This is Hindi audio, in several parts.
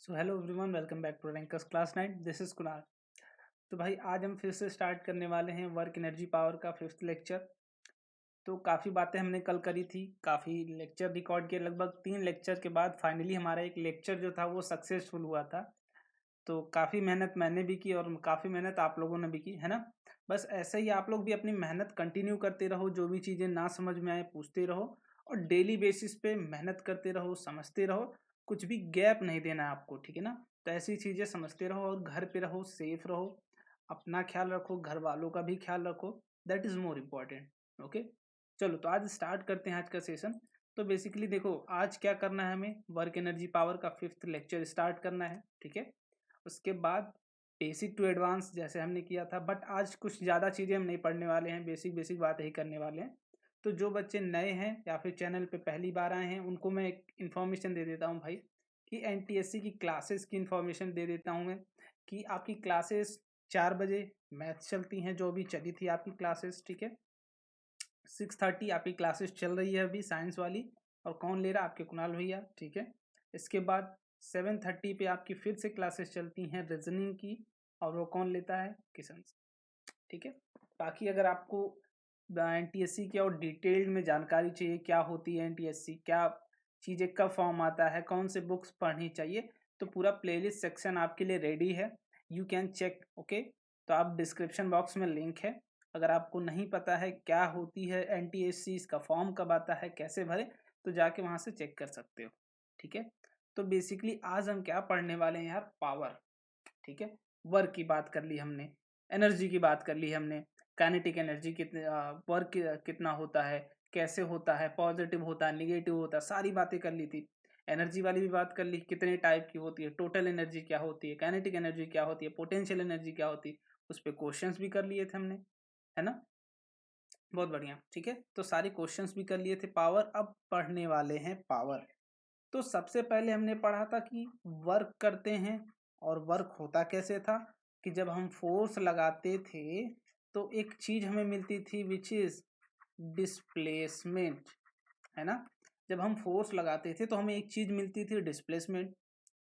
So hello everyone, welcome back to Rankers class 9। This is Kunal. तो भाई आज हम फिर से स्टार्ट करने वाले हैं वर्क एनर्जी पावर का 5th लेक्चर। तो काफ़ी बातें हमने कल करी थी, काफ़ी लेक्चर रिकॉर्ड किए। लगभग 3 लेक्चर के बाद फाइनली हमारा एक लेक्चर जो था वो सक्सेसफुल हुआ था। तो काफ़ी मेहनत मैंने भी की और काफ़ी मेहनत आप लोगों ने भी की, है ना। बस ऐसे ही आप लोग भी अपनी मेहनत कंटिन्यू करते रहो, जो भी चीज़ें ना समझ में आए पूछते रहो और डेली बेसिस पे मेहनत करते रहो, समझते रहो। कुछ भी गैप नहीं देना है आपको, ठीक है ना। तो ऐसी चीज़ें समझते रहो और घर पे रहो, सेफ रहो, अपना ख्याल रखो, घर वालों का भी ख्याल रखो। That is more important. Okay, चलो तो आज स्टार्ट करते हैं आज का सेशन। तो बेसिकली देखो आज क्या करना है, हमें वर्क एनर्जी पावर का 5th लेक्चर स्टार्ट करना है, ठीक है। उसके बाद बेसिक टू एडवांस जैसे हमने किया था, बट आज कुछ ज़्यादा चीज़ें हम नहीं पढ़ने वाले हैं, बेसिक बेसिक बात ही करने वाले हैं। तो जो बच्चे नए हैं या फिर चैनल पे पहली बार आए हैं उनको मैं एक इन्फॉर्मेशन दे देता हूँ भाई, कि एनटीएससी की क्लासेस की इन्फॉर्मेशन दे देता हूँ मैं, कि आपकी क्लासेस 4 बजे मैथ्स चलती हैं, जो भी चली थी आपकी क्लासेस, ठीक है। 6:30 आपकी क्लासेस चल रही है अभी साइंस वाली, और कौन ले रहा है, आपके कुणाल भैया, ठीक है। इसके बाद 7:30 पे आपकी फिर से क्लासेस चलती हैं रीजनिंग की, और वो कौन लेता है, किशन, ठीक है। बाकी अगर आपको एनटीएससी की और डिटेल्ड में जानकारी चाहिए, क्या होती है एनटीएससी, क्या चीज़ें कब फॉर्म आता है, कौन से बुक्स पढ़नी चाहिए, तो पूरा प्लेलिस्ट सेक्शन आपके लिए रेडी है। You can check, okay. तो आप डिस्क्रिप्शन बॉक्स में लिंक है। अगर आपको नहीं पता है क्या होती है एनटीएससी, इसका फॉर्म कब आता है, कैसे भरे, तो जाके वहाँ से चेक कर सकते हो, ठीक है। तो बेसिकली आज हम क्या पढ़ने वाले हैं यार, पावर, ठीक है। वर्क की बात कर ली हमने, एनर्जी की बात कर ली हमने, काइनेटिक एनर्जी कितने, वर्क कितना होता है, कैसे होता है, पॉजिटिव होता है, निगेटिव होता है, सारी बातें कर ली थी। एनर्जी वाली भी बात कर ली, कितने टाइप की होती है, टोटल एनर्जी क्या होती है, काइनेटिक एनर्जी क्या होती है, पोटेंशियल एनर्जी क्या होती है, उस पर क्वेश्चंस भी कर लिए थे हमने, है ना। बहुत बढ़िया, ठीक है। तो सारे क्वेश्चंस भी कर लिए थे। पावर अब पढ़ने वाले हैं पावर। तो सबसे पहले हमने पढ़ा था कि वर्क करते हैं, और वर्क होता कैसे था, कि जब हम फोर्स लगाते थे तो एक चीज हमें मिलती थी विच इज डिस्प्लेसमेंट, है ना। जब हम फोर्स लगाते थे तो हमें एक चीज मिलती थी डिस्प्लेसमेंट,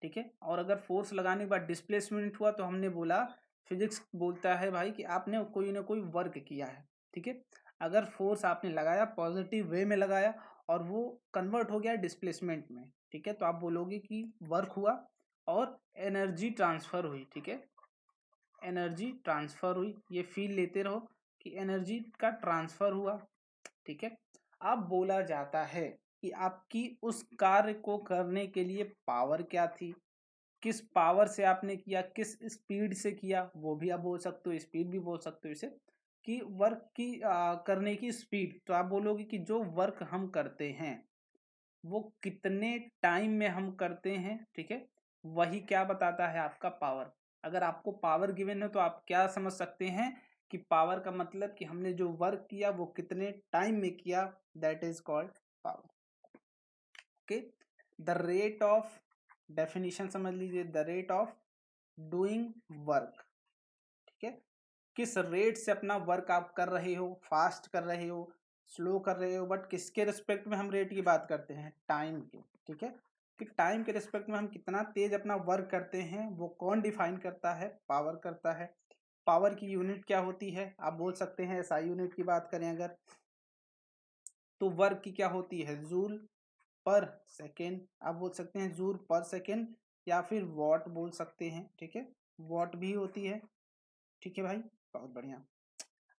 ठीक है। और अगर फोर्स लगाने के बाद डिस्प्लेसमेंट हुआ तो हमने बोला, फिजिक्स बोलता है भाई कि आपने कोई ना कोई वर्क किया है, ठीक है। अगर फोर्स आपने लगाया, पॉजिटिव वे में लगाया, और वो कन्वर्ट हो गया डिस्प्लेसमेंट में, ठीक है, तो आप बोलोगे कि वर्क हुआ और एनर्जी ट्रांसफर हुई, ठीक है। एनर्जी ट्रांसफर हुई, ये फील लेते रहो कि एनर्जी का ट्रांसफर हुआ, ठीक है। अब बोला जाता है कि आपकी उस कार्य को करने के लिए पावर क्या थी, किस पावर से आपने किया, किस स्पीड से किया, वो भी आप बोल सकते हो, स्पीड भी बोल सकते हो इसे, कि वर्क की करने की स्पीड। तो आप बोलोगे कि जो वर्क हम करते हैं वो कितने टाइम में हम करते हैं, ठीक है, वही क्या बताता है, आपका पावर। अगर आपको पावर गिवन है तो आप क्या समझ सकते हैं कि पावर का मतलब कि हमने जो वर्क किया वो कितने टाइम में किया, that is called power, okay. The rate of, definition समझ लीजिए, the rate of doing work, ठीक है। किस रेट से अपना वर्क आप कर रहे हो, फास्ट कर रहे हो, स्लो कर रहे हो, बट किसके रिस्पेक्ट में हम रेट की बात करते हैं, टाइम के, ठीक है। कि टाइम के रिस्पेक्ट में हम कितना तेज अपना वर्क करते हैं, वो कौन डिफाइन करता है, पावर करता है। पावर की यूनिट क्या होती है, आप बोल सकते हैं एसआई यूनिट की बात करें अगर, तो वर्क की क्या होती है, जूल पर सेकेंड, आप बोल सकते हैं जूल पर सेकेंड, या फिर वॉट बोल सकते हैं, ठीक है। वॉट भी होती है, ठीक है भाई, बहुत बढ़िया।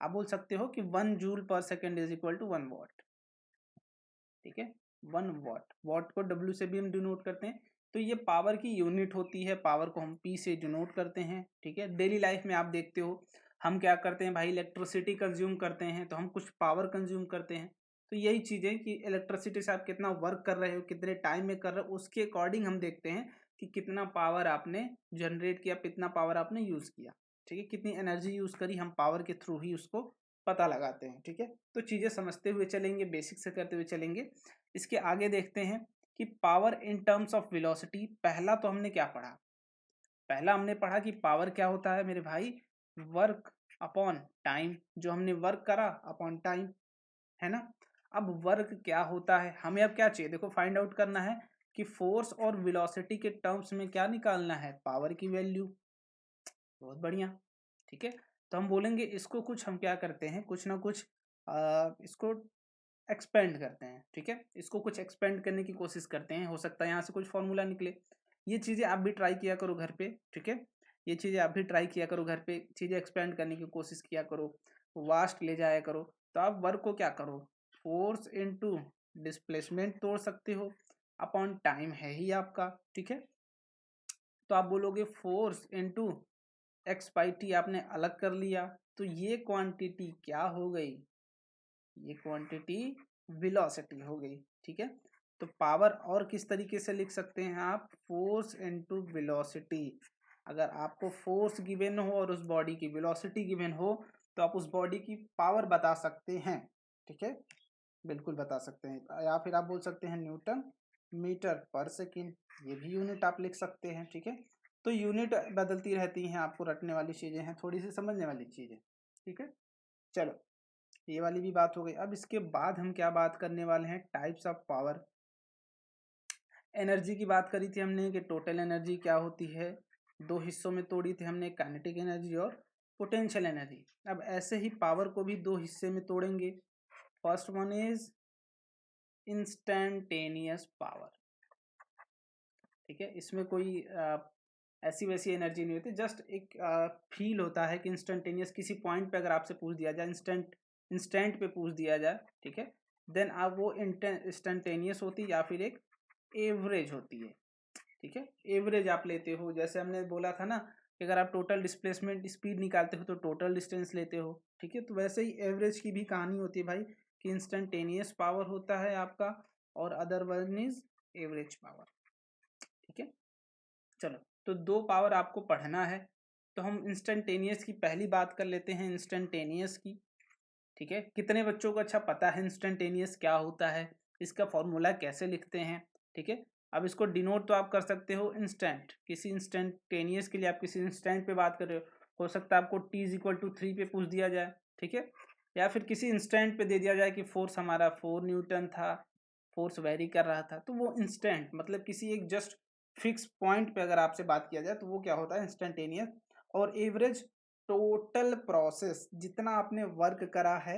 आप बोल सकते हो कि 1 joule per second is equal to 1 watt, ठीक है। 1 वॉट, वॉट को डब्ल्यू से भी हम डिनोट करते हैं। तो ये पावर की यूनिट होती है, पावर को हम पी से डिनोट करते हैं, ठीक है। डेली लाइफ में आप देखते हो हम क्या करते हैं भाई, इलेक्ट्रिसिटी कंज्यूम करते हैं, तो हम कुछ पावर कंज्यूम करते हैं। तो यही चीज़ है कि इलेक्ट्रिसिटी से आप कितना वर्क कर रहे हो, कितने टाइम में कर रहे हो, उसके अकॉर्डिंग हम देखते हैं कि कितना पावर आपने जनरेट किया, कितना पावर आपने यूज़ किया, ठीक है। कितनी एनर्जी यूज़ करी, हम पावर के थ्रू ही उसको पता लगाते हैं, ठीक है। तो चीज़ें समझते हुए चलेंगे, बेसिक से करते हुए चलेंगे। इसके आगे देखते हैं कि power in terms of velocity. पहला तो हमने क्या पढ़ा, पहला हमने पढ़ा कि पावर क्या होता है मेरे भाई, वर्क अपॉन टाइम, जो हमने वर्क करा अपॉन टाइम, है ना। अब वर्क क्या होता है, हमें अब क्या चाहिए, देखो फाइंड आउट करना है कि फोर्स और वेलोसिटी के टर्म्स में क्या निकालना है, पावर की वैल्यू। बहुत बढ़िया, ठीक है। तो हम बोलेंगे इसको कुछ हम क्या करते हैं, कुछ ना कुछ इसको एक्सपेंड करते हैं, ठीक है। इसको कुछ एक्सपेंड करने की कोशिश करते हैं, हो सकता है यहाँ से कुछ फॉर्मूला निकले। ये चीज़ें आप भी ट्राई किया करो घर पे, ठीक है। ये चीज़ें आप भी ट्राई किया करो घर पे, चीज़ें एक्सपेंड करने की कोशिश किया करो, वास्ट ले जाया करो। तो आप वर्क को क्या करो, फोर्स इनटू डिस्प्लेसमेंट तोड़ सकते हो, अपॉन टाइम है ही आपका, ठीक है। तो आप बोलोगे force into x by T आपने अलग कर लिया, तो ये क्वांटिटी क्या हो गई, ये क्वांटिटी वेलोसिटी हो गई, ठीक है। तो पावर और किस तरीके से लिख सकते हैं आप, फोर्स इनटू वेलोसिटी। अगर आपको फोर्स गिवन हो और उस बॉडी की वेलोसिटी गिवन हो तो आप उस बॉडी की पावर बता सकते हैं, ठीक है, बिल्कुल बता सकते हैं। या फिर आप बोल सकते हैं न्यूटन मीटर पर सेकेंड, ये भी यूनिट आप लिख सकते हैं, ठीक है। तो यूनिट बदलती रहती हैं, आपको रटने वाली चीज़ें हैं, थोड़ी सी समझने वाली चीज़ें, ठीक है। चलो, ये वाली भी बात हो गई। अब इसके बाद हम क्या बात करने वाले हैं, टाइप्स ऑफ पावर। एनर्जी की बात करी थी हमने कि टोटल एनर्जी क्या होती है, दो हिस्सों में तोड़ी थी हमने, काइनेटिक एनर्जी और पोटेंशियल एनर्जी। अब ऐसे ही पावर को भी दो हिस्से में तोड़ेंगे। First one is instantaneous power, ठीक है। इसमें कोई ऐसी वैसी एनर्जी नहीं होती, जस्ट एक फील होता है कि इंस्टेंटेनियस, किसी पॉइंट पे अगर आपसे पूछ दिया जाए, इंस्टेंट पे पूछ दिया जाए, ठीक है, देन आप वो इंस्टेंटेनियस होती है या फिर एक एवरेज होती है, ठीक है। एवरेज आप लेते हो, जैसे हमने बोला था ना कि अगर आप टोटल डिस्प्लेसमेंट स्पीड निकालते हो तो टोटल डिस्टेंस लेते हो, ठीक है। तो वैसे ही एवरेज की भी कहानी होती है भाई, कि इंस्टेंटेनियस पावर होता है आपका और other one is average power, ठीक है। चलो, तो दो पावर आपको पढ़ना है, तो हम इंस्टेंटेनियस की पहली बात कर लेते हैं, इंस्टेंटेनियस की, ठीक है। कितने बच्चों को अच्छा पता है इंस्टेंटेनियस क्या होता है, इसका फॉर्मूला कैसे लिखते हैं, ठीक है। अब इसको डिनोट तो आप कर सकते हो इंस्टेंट, किसी इंस्टेंटेनियस के लिए आप किसी इंस्टेंट पे बात कर रहे हो सकता है आपको t इक्वल टू 3 पे पूछ दिया जाए, ठीक है, या फिर किसी इंस्टेंट पे दे दिया जाए कि फोर्स हमारा 4 न्यूटन था, फोर्स वेरी कर रहा था, तो वो इंस्टेंट मतलब किसी एक जस्ट फिक्स पॉइंट पे अगर आपसे बात किया जाए तो वो क्या होता है, इंस्टेंटेनियस। और एवरेज टोटल प्रोसेस, जितना आपने वर्क करा है,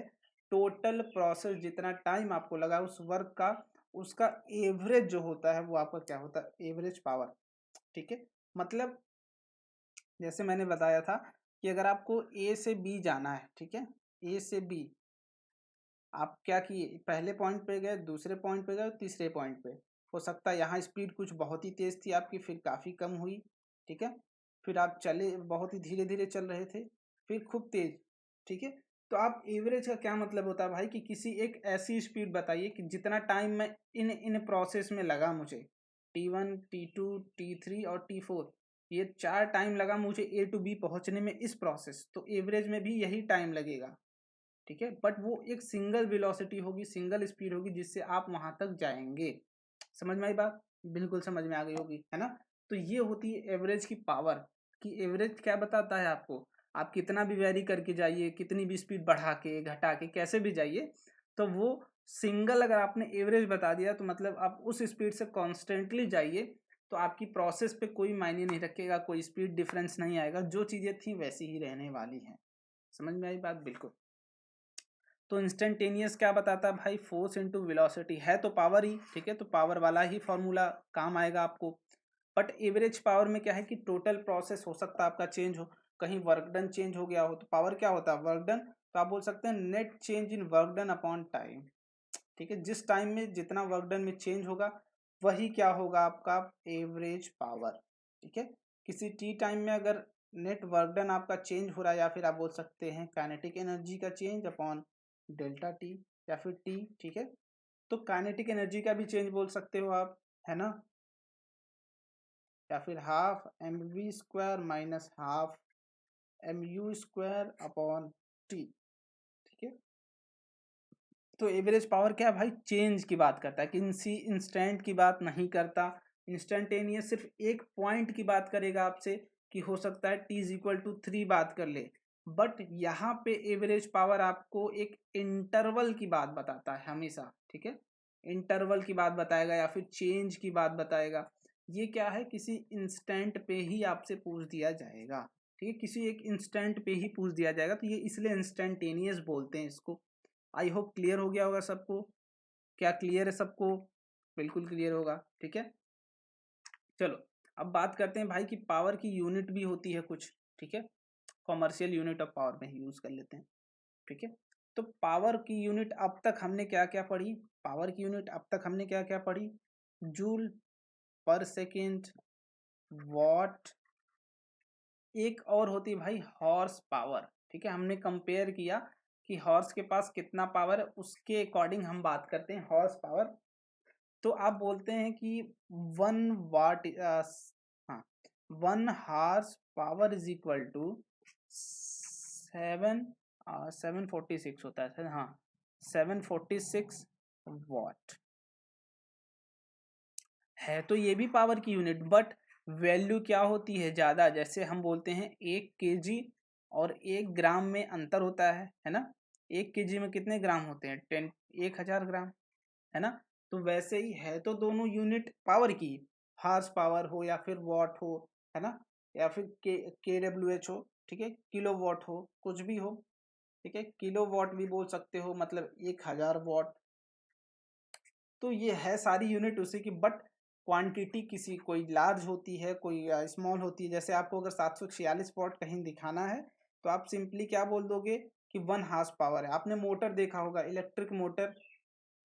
टोटल प्रोसेस जितना टाइम आपको लगा उस वर्क का, उसका एवरेज जो होता है वो आपका क्या होता है, एवरेज पावर, ठीक है। मतलब जैसे मैंने बताया था कि अगर आपको ए से बी जाना है, ठीक है, ए से बी, आप क्या किए, पहले पॉइंट पे गए, दूसरे पॉइंट पे गए, तीसरे पॉइंट पे, हो सकता है यहाँ स्पीड कुछ बहुत ही तेज थी आपकी, फिर काफ़ी कम हुई, ठीक है, फिर आप चले बहुत ही धीरे धीरे चल रहे थे, फिर खूब तेज, ठीक है। तो आप एवरेज का क्या मतलब होता है भाई, कि किसी एक ऐसी स्पीड बताइए कि जितना टाइम मैं इन इन प्रोसेस में लगा मुझे, T1 T2 T3 और T4, ये चार टाइम लगा मुझे ए टू बी पहुंचने में इस प्रोसेस, तो एवरेज में भी यही टाइम लगेगा, ठीक है। बट वो एक सिंगल वेलोसिटी होगी, सिंगल स्पीड होगी जिससे आप वहां तक जाएंगे। समझ में आई बात, बिल्कुल समझ में आ गई होगी, है ना। तो ये होती है एवरेज की पावर, कि एवरेज क्या बताता है आपको, आप कितना भी वेरी करके जाइए, कितनी भी स्पीड बढ़ा के घटा के कैसे भी जाइए, तो वो सिंगल अगर आपने एवरेज बता दिया तो मतलब आप उस स्पीड से कॉन्स्टेंटली जाइए, तो आपकी प्रोसेस पे कोई मायने नहीं रखेगा, कोई स्पीड डिफरेंस नहीं आएगा, जो चीज़ें थी वैसी ही रहने वाली हैं। समझ में आई बात, बिल्कुल। तो इंस्टेंटेनियस क्या बताता है भाई, फोर्स इनटू वेलोसिटी, है तो पावर ही, ठीक है, तो पावर वाला ही फॉर्मूला काम आएगा आपको। बट एवरेज पावर में क्या है कि टोटल प्रोसेस हो सकता है आपका चेंज हो, कहीं वर्क डन चेंज हो गया हो, तो पावर क्या होता है, वर्क डन। तो आप बोल सकते हैं net change in work done upon time, ठीक है, जिस टाइम में जितना वर्क डन में चेंज होगा वही क्या होगा आपका एवरेज पावर, ठीक है। किसी टी टाइम में अगर नेट वर्क डन आपका चेंज हो रहा है, या फिर आप बोल सकते हैं काइनेटिक एनर्जी का चेंज अपॉन डेल्टा टी या फिर टी, ठीक है। तो काइनेटिक एनर्जी का भी चेंज बोल सकते हो आप, है ना, या फिर half m v square minus half m u square upon t, ठीक है। तो एवरेज पावर क्या है भाई, चेंज की बात करता है, किसी इंस्टेंट की बात नहीं करता। इंस्टेंटेनियस सिर्फ एक पॉइंट की बात करेगा आपसे, कि हो सकता है टी इज इक्वल टू 3 बात कर ले, बट यहाँ पे एवरेज पावर आपको एक इंटरवल की बात बताता है हमेशा, ठीक है। इंटरवल की बात बताएगा या फिर चेंज की बात बताएगा। ये क्या है, किसी इंस्टेंट पे ही आपसे पूछ दिया जाएगा, ठीक है, किसी एक इंस्टेंट पे ही पूछ दिया जाएगा, तो ये इसलिए इंस्टेंटेनियस बोलते हैं इसको। आई होप क्लियर हो गया होगा सबको। क्या क्लियर है सबको? बिल्कुल क्लियर होगा, ठीक है। चलो अब बात करते हैं भाई कि पावर की यूनिट भी होती है कुछ, ठीक है, कॉमर्शियल यूनिट ऑफ पावर में ही यूज कर लेते हैं, ठीक है। तो पावर की यूनिट अब तक हमने क्या क्या पढ़ी? पावर की यूनिट अब तक हमने क्या क्या पढ़ी? जूल पर सेकेंड, वॉट, एक और होती है भाई हॉर्स पावर, ठीक है। हमने कंपेयर किया कि हॉर्स के पास कितना पावर है, उसके अकॉर्डिंग हम बात करते हैं हॉर्स पावर। तो आप बोलते हैं कि 1 वाट, हाँ, 1 horsepower is equal to 746 होता है, हाँ, 746 वॉट है। तो ये भी पावर की यूनिट, बट वैल्यू क्या होती है ज़्यादा। जैसे हम बोलते हैं 1 kg और 1 ग्राम में अंतर होता है ना। 1 kg में कितने ग्राम होते हैं? 1000 ग्राम, है ना। तो वैसे ही है, तो दोनों यूनिट पावर की, हार्स पावर हो या फिर वॉट हो, है ना, या फिर KWH हो, ठीक है, किलो वॉट हो, कुछ भी हो, ठीक है, किलो वॉट भी बोल सकते हो, मतलब 1000 वॉट। तो ये है सारी यूनिट उसी की, बट क्वांटिटी किसी कोई लार्ज होती है, कोई स्मॉल होती है। जैसे आपको अगर 746 वॉट कहीं दिखाना है, तो आप सिंपली क्या बोल दोगे कि 1 हॉर्स पावर है। आपने मोटर देखा होगा, इलेक्ट्रिक मोटर,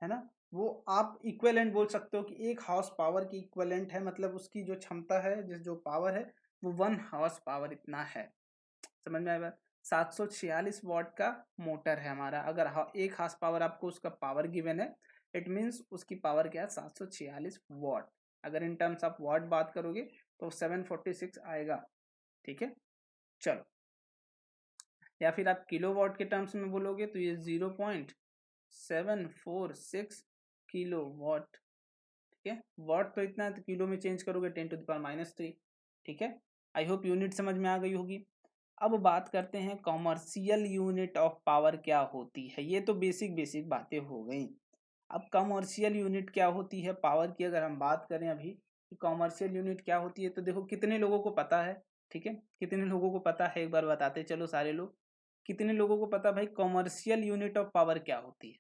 है ना, वो आप इक्विवेलेंट बोल सकते हो कि 1 हॉर्स पावर की इक्विवेलेंट है, मतलब उसकी जो क्षमता है, जो पावर है, वो 1 हॉर्स पावर इतना है। समझ में आया? 746 वॉट का मोटर है हमारा, अगर 1 हॉर्स पावर आपको उसका पावर गिवन है, इट मीन्स उसकी पावर क्या है? 746 वॉट। अगर इन टर्म्स ऑफ वॉट बात करोगे तो 746 आएगा, ठीक है। चलो, या फिर आप किलो वॉट के टर्म्स में बोलोगे तो ये 0.746 किलो वॉट, ठीक है। वॉट तो इतना है, तो किलो में चेंज करोगे 10⁻⁻3, ठीक है। आई होप यूनिट समझ में आ गई होगी। अब बात करते हैं कॉमर्शियल यूनिट ऑफ पावर क्या होती है। ये तो बेसिक बेसिक बातें हो गई। अब कॉमर्शियल यूनिट क्या होती है पावर की, अगर हम बात करें अभी कि कॉमर्शियल यूनिट क्या होती है, तो देखो कितने लोगों को पता है, ठीक है, कितने लोगों को पता है, एक बार बताते चलो सारे लोग। कितने लोगों को पता भाई कॉमर्शियल यूनिट ऑफ पावर क्या होती है?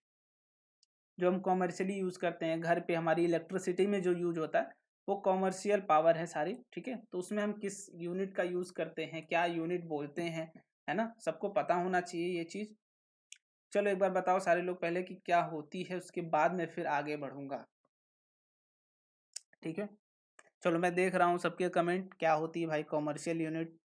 जो हम कॉमर्शियली यूज करते हैं घर पे, हमारी इलेक्ट्रिसिटी में जो यूज होता है, वो कॉमर्शियल पावर है सारी, ठीक है। तो उसमें हम किस यूनिट का यूज करते हैं, क्या यूनिट बोलते हैं, है ना, सबको पता होना चाहिए ये चीज। चलो एक बार बताओ सारे लोग पहले कि क्या होती है, उसके बाद में फिर आगे बढ़ूंगा, ठीक है। चलो मैं देख रहा हूँ सबके कमेंट, क्या होती है भाई कॉमर्शियल यूनिट।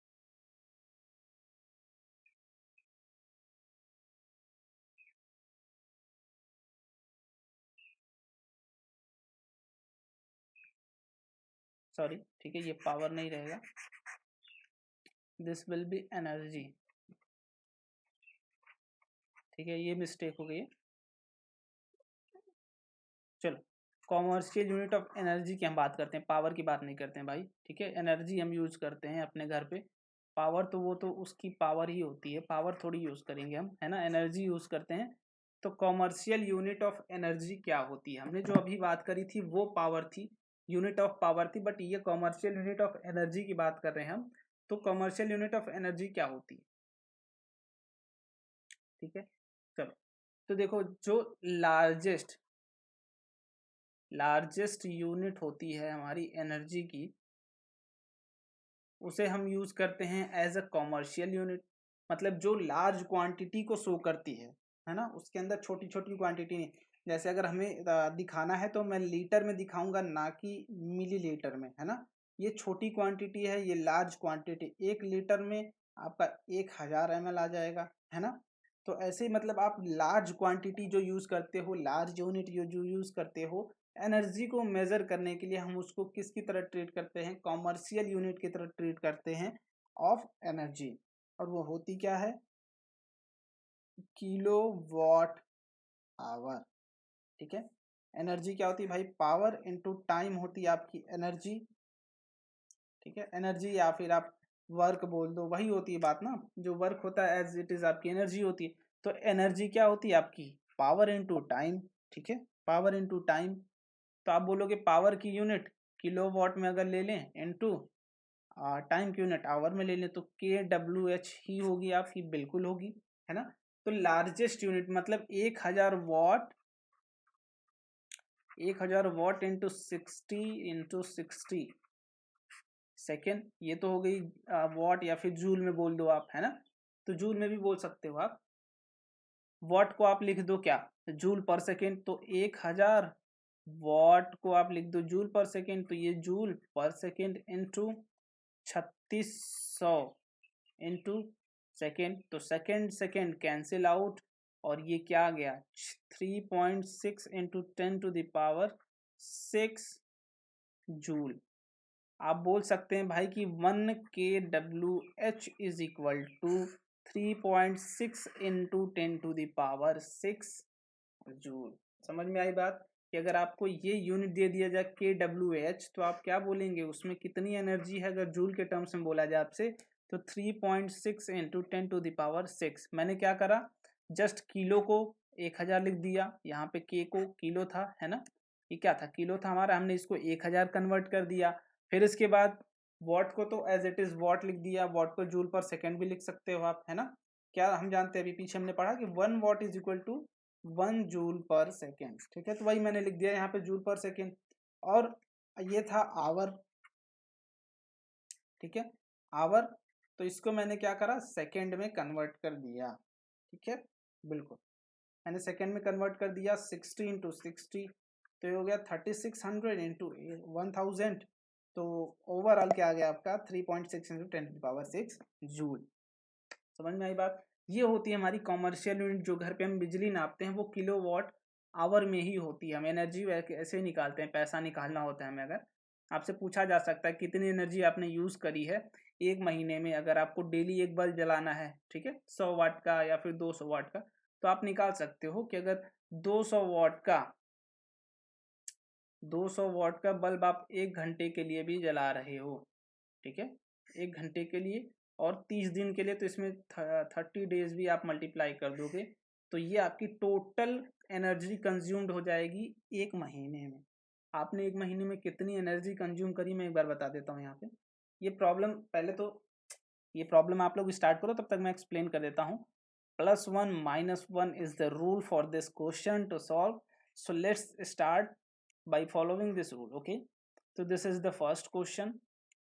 सॉरी, ठीक है, ये पावर नहीं रहेगा, दिस विल बी एनर्जी, ठीक है, ये मिस्टेक हो गई है। चलो, कॉमर्शियल यूनिट ऑफ एनर्जी की हम बात करते हैं, पावर की बात नहीं करते हैं भाई, ठीक है। एनर्जी हम यूज करते हैं अपने घर पे, पावर तो वो तो उसकी पावर ही होती है, पावर थोड़ी यूज करेंगे हम, है ना, एनर्जी यूज करते हैं। तो कॉमर्शियल यूनिट ऑफ एनर्जी क्या होती है? हमने जो अभी बात करी थी वो पावर थी, यूनिट ऑफ पावर थी, बट ये कॉमर्शियल यूनिट ऑफ एनर्जी की बात कर रहे हैं हम। तो कॉमर्शियल यूनिट ऑफ एनर्जी क्या होती है, ठीक है। चलो, तो देखो जो लार्जेस्ट यूनिट होती है हमारी एनर्जी की, उसे हम यूज करते हैं एज अ कॉमर्शियल यूनिट। मतलब जो लार्ज क्वांटिटी को शो करती है ना, उसके अंदर छोटी छोटी क्वांटिटी नहीं। जैसे अगर हमें दिखाना है तो मैं लीटर में दिखाऊंगा, ना कि मिलीलीटर में, है ना। ये छोटी क्वांटिटी है, ये लार्ज क्वांटिटी, 1 लीटर में आपका 1000 ml आ जाएगा, है ना। तो ऐसे ही मतलब आप लार्ज क्वांटिटी जो यूज करते हो, लार्ज यूनिट जो यूज करते हो, एनर्जी को मेजर करने के लिए हम उसको किसकी तरह ट्रीट करते हैं? कॉमर्शियल यूनिट की तरह ट्रीट करते हैं ऑफ एनर्जी। और वो होती क्या है? किलो वॉट आवर, ठीक है। एनर्जी क्या होती है भाई? पावर इनटू टाइम होती है आपकी एनर्जी, ठीक है। एनर्जी या फिर आप वर्क बोल दो, वही होती है बात ना। जो वर्क होता है एज इट इज आपकी एनर्जी होती है। तो एनर्जी क्या होती है आपकी? पावर इनटू टाइम, ठीक है, पावर इंटू टाइम, तो आप बोलोगे पावर की यूनिट किलोवाट में अगर ले लें इंटू टाइम की यूनिट आवर में ले लें तो kWh ही होगी आपकी, बिल्कुल होगी, है ना। तो लार्जेस्ट यूनिट मतलब 1000 वाट इंटू 60 सेकेंड, ये तो हो गई वॉट, या फिर जूल में बोल दो आप, है ना। तो जूल में भी बोल सकते हो आप। वॉट को आप लिख दो क्या, जूल पर सेकेंड, तो 1000 वॉट को आप लिख दो जूल पर सेकेंड, तो ये joule per second into 3600 into second, तो सेकेंड सेकेंड कैंसिल आउट, और ये क्या आ गया 3.6 इंटू 10⁻6 जूल। आप बोल सकते हैं भाई कि 1 kWh is equal to 3.6 into 10⁻6 joule. समझ में आई बात कि अगर आपको ये यूनिट दे दिया जाए kWh तो आप क्या बोलेंगे उसमें कितनी एनर्जी है, अगर जूल के टर्म्स में बोला जाए आपसे तो 3.6 इंटू 10⁻6। मैंने क्या करा, जस्ट किलो को 1000 लिख दिया, यहाँ पे के को किलो था, है ना, ये क्या था किलो था हमारा, हमने इसको 1000 कन्वर्ट कर दिया। फिर इसके बाद वॉट को तो एज इट इज वॉट लिख दिया, वॉट को जूल पर सेकेंड भी लिख सकते हो आप, है ना। क्या हम जानते हैं अभी पीछे हमने पढ़ा कि 1 watt is equal to 1 joule per second, ठीक है। तो वही मैंने लिख दिया यहाँ पे जूल पर सेकेंड, और ये था आवर, ठीक है, आवर, तो इसको मैंने क्या करा सेकेंड में कन्वर्ट कर दिया, ठीक है, बिल्कुल मैंने सेकेंड में कन्वर्ट कर दिया। 60 इंटू 60 तो ये हो गया 3600 इंटू 1000, तो ओवरऑल क्या आ गया आपका 3.6 इंटू 10⁻6 जूल। समझ में आई बात। ये होती है हमारी कॉमर्शियल यूनिट, जो घर पे हम बिजली नापते हैं वो किलोवाट आवर में ही होती है। हम एनर्जी ऐसे ही निकालते हैं, पैसा निकालना होता है हमें, अगर आपसे पूछा जा सकता है कितनी एनर्जी आपने यूज़ करी है एक महीने में, अगर आपको डेली एक बल्ब जलाना है, ठीक है, 100 वाट का या फिर 200 वाट का, तो आप निकाल सकते हो कि अगर 200 वाट का बल्ब आप 1 घंटे के लिए भी जला रहे हो, ठीक है, 1 घंटे के लिए और 30 दिन के लिए, तो इसमें 30 डेज भी आप मल्टीप्लाई कर दोगे तो ये आपकी टोटल एनर्जी कंज्यूम्ड हो जाएगी एक महीने में। आपने एक महीने में कितनी एनर्जी कंज्यूम करी मैं एक बार बता देता हूँ यहाँ पे। ये प्रॉब्लम पहले तो ये प्रॉब्लम आप लोग स्टार्ट करो, तब तक मैं एक्सप्लेन कर देता हूँ। +1 -1 is the rule for this question to solve, so let's start by following this rule. Okay, तो this is the first question.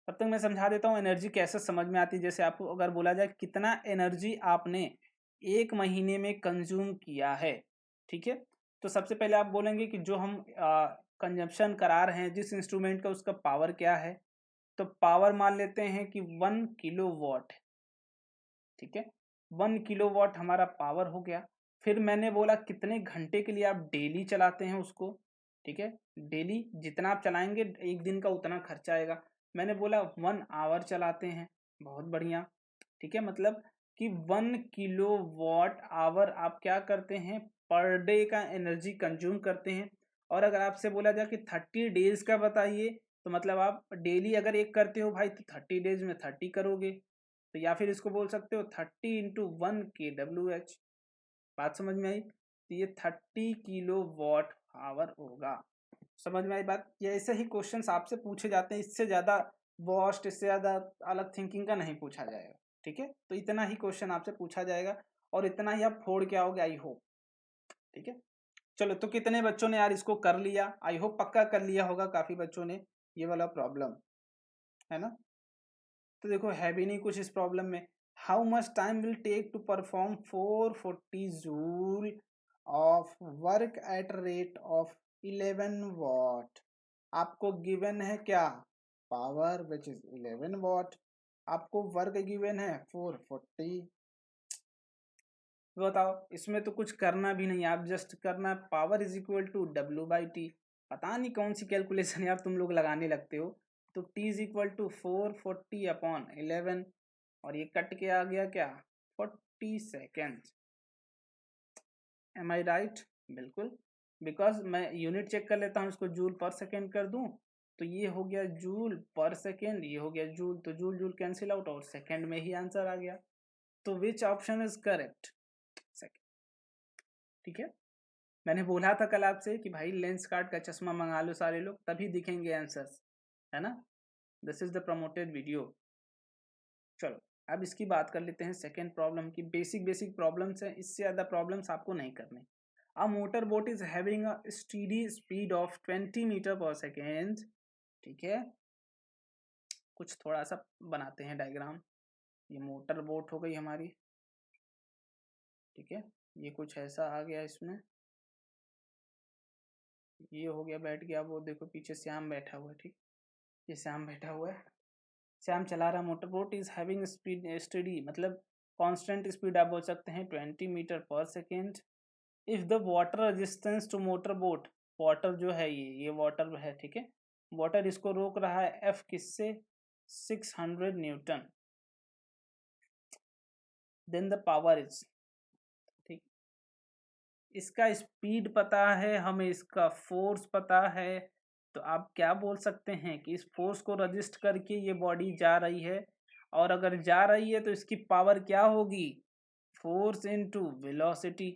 तब तक मैं समझा देता हूँ एनर्जी कैसे समझ में आती है। जैसे आपको अगर बोला जाए कितना एनर्जी आपने एक महीने में कंज्यूम किया है, ठीक है, तो सबसे पहले आप बोलेंगे कि जो हम कंजप्शन करा रहे हैं जिस इंस्ट्रूमेंट का, उसका पावर क्या है। तो पावर मान लेते हैं कि 1 किलोवाट, ठीक है, 1 किलोवाट हमारा पावर हो गया। फिर मैंने बोला कितने घंटे के लिए आप डेली चलाते हैं उसको, ठीक है, डेली जितना आप चलाएंगे एक दिन का उतना खर्चा आएगा। मैंने बोला 1 आवर चलाते हैं, बहुत बढ़िया, ठीक है, मतलब कि 1 किलोवाट आवर आप क्या करते हैं पर डे का एनर्जी कंज्यूम करते हैं। और अगर आपसे बोला जाए कि 30 डेज का बताइए, तो मतलब आप डेली अगर एक करते हो भाई तो 30 डेज में 30 करोगे, तो या फिर इसको बोल सकते हो 30 इंटू 1 kWh। बात समझ में आई, तो ये 30 किलोवाट आवर होगा। समझ में आई बात। ये ऐसे ही क्वेश्चंस आपसे पूछे जाते हैं, इससे ज़्यादा वॉस्ट, इससे ज़्यादा अलग थिंकिंग का नहीं पूछा जाएगा, ठीक है। तो इतना ही क्वेश्चन आपसे पूछा जाएगा और इतना ही आप फोड़ के आओगे, आई होप, ठीक है। चलो, तो कितने बच्चों ने यार इसको कर लिया, आई होप पक्का कर लिया होगा काफ़ी बच्चों ने ये वाला प्रॉब्लम, है ना। तो देखो है भी नहीं कुछ इस प्रॉब्लम में। How much time will take to perform 440 joule of work at rate of 11 watt. आपको गिवन है क्या, पावर विच इज 11 वाट, आपको वर्क गिवन है 440। बताओ, इसमें तो कुछ करना भी नहीं, आप जस्ट करना power is equal to W/T। पता नहीं कौन सी कैलकुलेशन यार तुम लोग लगाने लगते हो। तो T इज इक्वल टू 440/11, और ये कट के आ गया क्या 40 सेकेंड। एम आई राइट, बिल्कुल, बिकॉज मैं यूनिट चेक कर लेता हूँ, इसको जूल पर सेकेंड कर दूँ तो ये हो गया जूल पर सेकेंड, ये हो गया जूल, तो जूल जूल कैंसिल आउट और सेकेंड में ही आंसर आ गया। तो which option is correct, second, ठीक है। मैंने बोला था कल आपसे कि भाई लेंस कार्ड का चश्मा मंगा लो सारे लोग, तभी दिखेंगे आंसर्स, है ना। This is the promoted video. चलो अब इसकी बात कर लेते हैं सेकेंड प्रॉब्लम की। बेसिक बेसिक प्रॉब्लम्स हैं, इससे ज़्यादा प्रॉब्लम्स आपको नहीं करने। A motor boat is having a steady speed of 20 metre per second, ठीक है। कुछ थोड़ा सा बनाते हैं डायग्राम। ये मोटर बोट हो गई हमारी, ठीक है। ये कुछ ऐसा आ गया इसमें, ये हो गया, बैठ गया। वो देखो पीछे श्याम बैठा हुआ है, ठीक। ये श्याम बैठा हुआ है, श्याम चला रहा motor boat. Is having speed steady, मतलब कांस्टेंट स्पीड आप बोल सकते हैं 20 metre per second. If the water resistance to motor boat, water जो है ये वाटर है, ठीक है। वाटर इसको रोक रहा है एफ किससे, 600 newton. Then the power is, ठीक। इसका स्पीड पता है हमें, इसका फोर्स पता है। तो आप क्या बोल सकते हैं कि इस फोर्स को रजिस्ट करके ये बॉडी जा रही है, और अगर जा रही है तो इसकी पावर क्या होगी, फोर्स इनटू वेलोसिटी।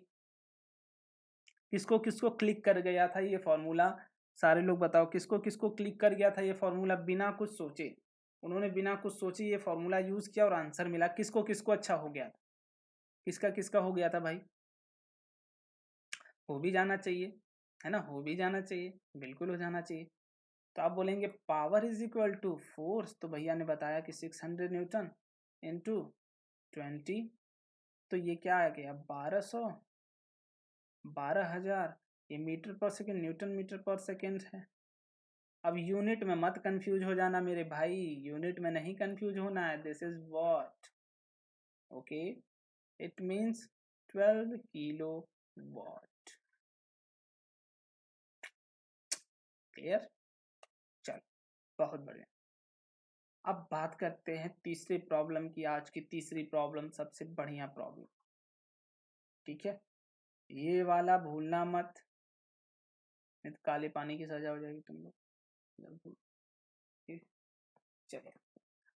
किसको किसको क्लिक कर गया था ये फॉर्मूला, सारे लोग बताओ किसको किसको क्लिक कर गया था ये फॉर्मूला, बिना कुछ सोचे। उन्होंने बिना कुछ सोचे ये फॉर्मूला यूज किया और आंसर मिला। किसको किसको अच्छा हो गया, किसका किसका हो गया था भाई। हो भी जाना चाहिए, है ना, हो भी जाना चाहिए, बिल्कुल हो जाना चाहिए। तो आप बोलेंगे power is equal to force, तो भैया ने बताया कि 600 न्यूटन इंटू 20, तो ये क्या आ गया 1200, 12,000। ये metre per second, Newton metre per second है। अब यूनिट में मत कंफ्यूज हो जाना मेरे भाई, यूनिट में नहीं कंफ्यूज होना है। This is what, okay, it means 12 kilo watt. Clear, चल बहुत बढ़िया। अब बात करते हैं तीसरी प्रॉब्लम की, आज की तीसरी प्रॉब्लम सबसे बढ़िया प्रॉब्लम, ठीक है। ये वाला भूलना मत, नहीं तो काले पानी की सजा हो जाएगी तुम लोग। चलो,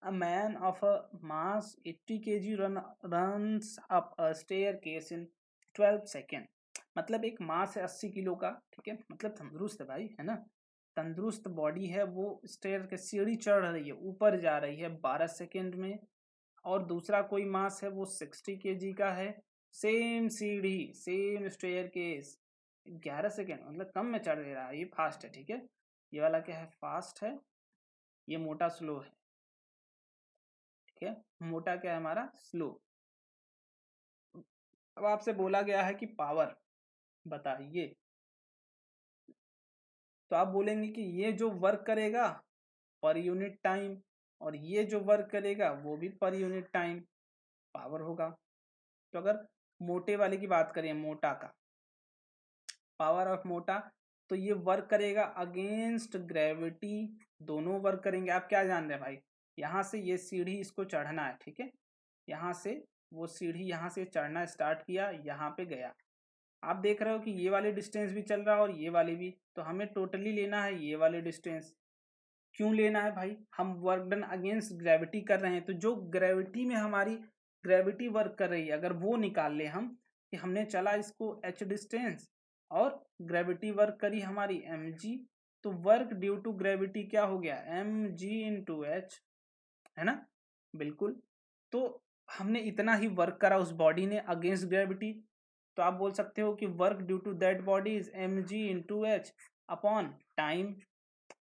a man of a mass 80 kg runs up a staircase in 12 second. मतलब एक मास है 80 किलो का, ठीक है, मतलब तंदुरुस्त है भाई, है ना, तंदुरुस्त बॉडी है। वो स्टेयर के सीढ़ी चढ़ रही है, ऊपर जा रही है 12 सेकेंड में। और दूसरा कोई मास है वो 60 केजी का है, सेम सीढ़ी सेम स्टेयर केस, 11 सेकेंड, मतलब कम में चढ़ रहा है। ये फास्ट है, ठीक है। ये वाला क्या है, फास्ट है। ये मोटा स्लो है, ठीक है। मोटा क्या है हमारा, स्लो। अब आपसे बोला गया है कि पावर बताइए, तो आप बोलेंगे कि ये जो वर्क करेगा पर यूनिट टाइम, और ये जो वर्क करेगा वो भी पर यूनिट टाइम पावर होगा। तो अगर मोटे वाले की बात करें, मोटा का पावर ऑफ मोटा, तो ये वर्क करेगा अगेंस्ट ग्रेविटी। दोनों वर्क करेंगे। आप क्या जान रहे हैं भाई, यहाँ से ये सीढ़ी इसको चढ़ना है, ठीक है। यहाँ से वो सीढ़ी यहाँ से चढ़ना स्टार्ट किया, यहाँ पे गया। आप देख रहे हो कि ये वाले डिस्टेंस भी चल रहा है और ये वाली भी, तो हमें टोटली लेना है ये वाले डिस्टेंस। क्यों लेना है भाई, हम वर्क डन अगेंस्ट ग्रेविटी कर रहे हैं, तो जो ग्रेविटी में हमारी ग्रेविटी वर्क कर रही है अगर वो निकाल ले हम, कि हमने चला इसको h डिस्टेंस और ग्रेविटी वर्क करी हमारी mg, तो वर्क ड्यू टू ग्रेविटी क्या हो गया, mg इंटू एच, है ना, बिल्कुल। तो हमने इतना ही वर्क करा उस बॉडी ने अगेंस्ट ग्रेविटी, तो आप बोल सकते हो कि work due to that body is mg into h upon time.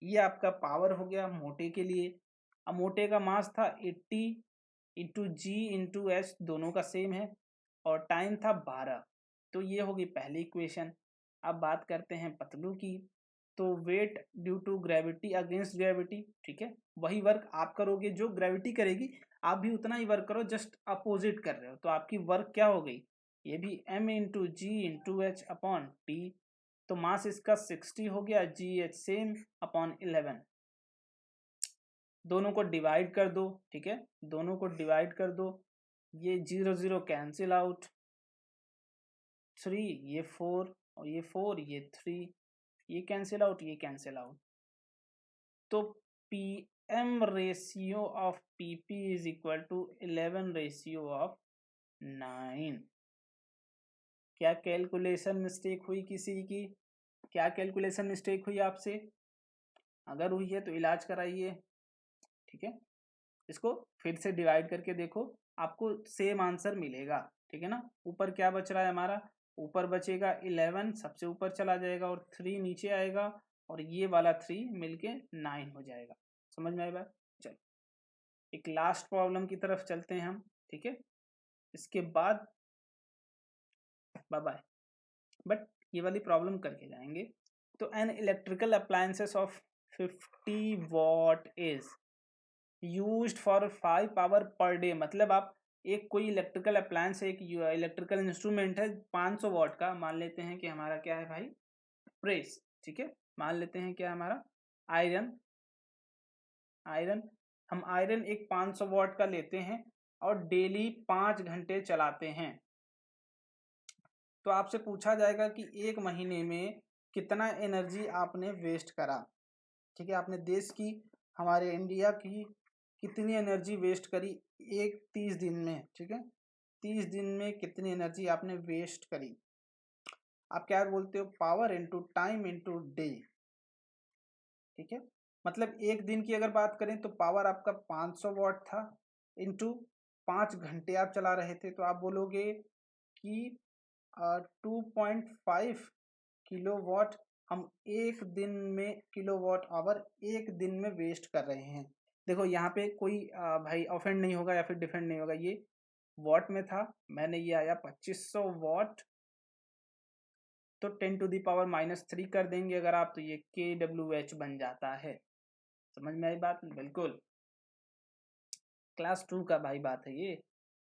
ये आपका पावर हो गया मोटे के लिए। अब मोटे का मास था 80 इंटू जी इंटू एच, दोनों का सेम है, और टाइम था 12। तो ये होगी पहली इक्वेशन। अब बात करते हैं पतलू की। तो weight due to gravity against gravity, ठीक है, वही वर्क आप करोगे जो ग्रेविटी करेगी, आप भी उतना ही वर्क करो, जस्ट अपोजिट कर रहे हो। तो आपकी वर्क क्या हो गई, ये भी m इंटू जी इंटू एच अपॉन टी। तो मास इसका 60 हो गया, जी एच सेम अपॉन 11। दोनों को डिवाइड कर दो, ठीक है, दोनों को डिवाइड कर दो। ये 0 0 कैंसिल आउट, 3 ये 4 और ये 4 ये 3, ये कैंसिल आउट, ये कैंसिल आउट। तो P M ratio of P P is equal to 11 ratio of 9। क्या कैलकुलेशन मिस्टेक हुई किसी की? क्या कैलकुलेशन मिस्टेक हुई आपसे? अगर हुई है तो इलाज कराइए, ठीक है। इसको फिर से डिवाइड करके देखो, आपको सेम आंसर मिलेगा, ठीक है ना। ऊपर क्या बच रहा है हमारा? ऊपर बचेगा 11, सबसे ऊपर चला जाएगा और 3 नीचे आएगा, और ये वाला 3 मिलके 9 हो जाएगा। समझ में आई बात? चलो एक लास्ट प्रॉब्लम की तरफ चलते हैं हम, ठीक है। इसके बाद बाय बाय, बट ये वाली प्रॉब्लम करके जाएंगे। तो an electrical appliances of 50 watt is used for 5 hour per day. मतलब आप एक कोई इलेक्ट्रिकल अप्लायंस है, एक इलेक्ट्रिकल इंस्ट्रूमेंट है 500 वॉट का, मान लेते हैं कि हमारा क्या है भाई? प्रेस, ठीक है। मान लेते हैं क्या हमारा? आयरन। आयरन, हम आयरन एक 500 वॉट का लेते हैं और डेली 5 घंटे चलाते हैं। तो आपसे पूछा जाएगा कि एक महीने में कितना एनर्जी आपने वेस्ट करा, ठीक है। आपने देश की, हमारे इंडिया की कितनी एनर्जी वेस्ट करी एक 30 दिन में, ठीक है। 30 दिन में कितनी एनर्जी आपने वेस्ट करी? आप क्या बोलते हो? Power into time into day, ठीक है। मतलब एक दिन की अगर बात करें तो पावर आपका 500 वॉट था, इंटू 5 घंटे आप चला रहे थे, तो आप बोलोगे कि 2.5 किलो वॉट हम एक दिन में, किलो वॉट आवर एक दिन में वेस्ट कर रहे हैं। देखो यहाँ पे कोई भाई ऑफेंड नहीं होगा या फिर डिफेंड नहीं होगा, ये वॉट में था, मैंने ये आया 2500 वॉट, तो 10⁻³ कर देंगे अगर आप, तो ये kWh बन जाता है। समझ में आई बात? बिल्कुल क्लास 2 का भाई बात है ये।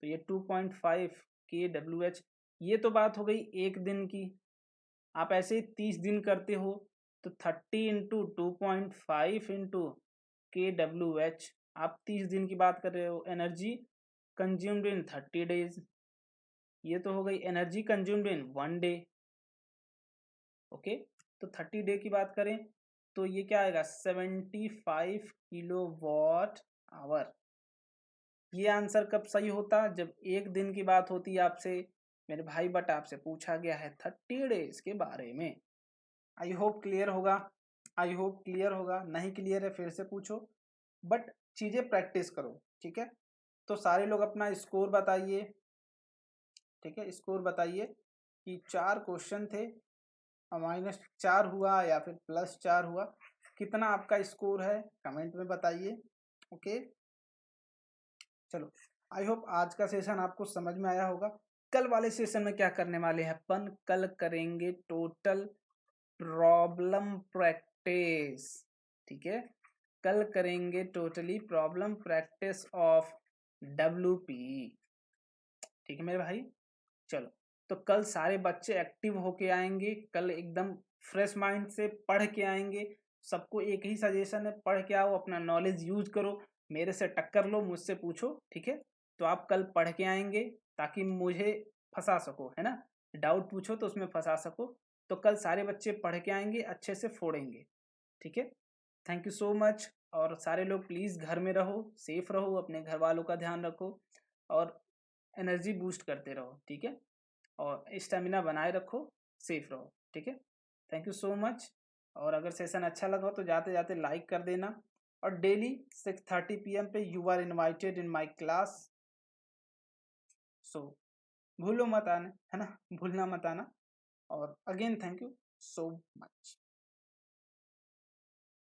तो ये 2.5 kWh, ये तो बात हो गई एक दिन की। आप ऐसे ही 30 दिन करते हो तो 30 इंटू 2.5 इंटू kWh, आप 30 दिन की बात कर रहे हो। एनर्जी कंज्यूम्ड इन 30 डेज, ये तो हो गई energy consumed in 1 day. Okay, तो 30 डे की बात करें तो ये क्या आएगा? 75 किलो वॉट आवर। ये आंसर कब सही होता? जब एक दिन की बात होती है आपसे मेरे भाई, बट आपसे पूछा गया है 30 डेज के बारे में। आई होप क्लियर होगा, आई होप क्लियर होगा। नहीं क्लियर है फिर से पूछो, बट चीज़ें प्रैक्टिस करो, ठीक है। तो सारे लोग अपना स्कोर बताइए, ठीक है। स्कोर बताइए कि 4 क्वेश्चन थे, -4 हुआ या फिर +4 हुआ, कितना आपका स्कोर है कमेंट में बताइए। ओके चलो, आई होप आज का सेशन आपको समझ में आया होगा। कल वाले सेशन में क्या करने वाले हैं अपन? कल करेंगे टोटल प्रॉब्लम प्रैक्टिस, ठीक है। कल करेंगे totally problem practice of WP, ठीक है मेरे भाई। चलो, तो कल सारे बच्चे एक्टिव होके आएंगे, कल एकदम फ्रेश माइंड से पढ़ के आएंगे। सबको एक ही सजेशन है, पढ़ के आओ, अपना नॉलेज यूज करो, मेरे से टक्कर लो, मुझसे पूछो, ठीक है। तो आप कल पढ़ के आएंगे ताकि मुझे फंसा सको, है ना। डाउट पूछो तो उसमें फंसा सको। तो कल सारे बच्चे पढ़ के आएंगे, अच्छे से फोड़ेंगे, ठीक है। Thank you so much. और सारे लोग प्लीज़ घर में रहो, सेफ रहो, अपने घर वालों का ध्यान रखो और एनर्जी बूस्ट करते रहो, ठीक है। और स्टेमिना बनाए रखो, सेफ रहो, ठीक है। Thank you so much. और अगर सेशन अच्छा लगा हो तो जाते जाते लाइक कर देना। और डेली 6:30 PM पे you are invited in my class, so भूलो मत आना, है ना, भूलना मत आना। और again thank you so much.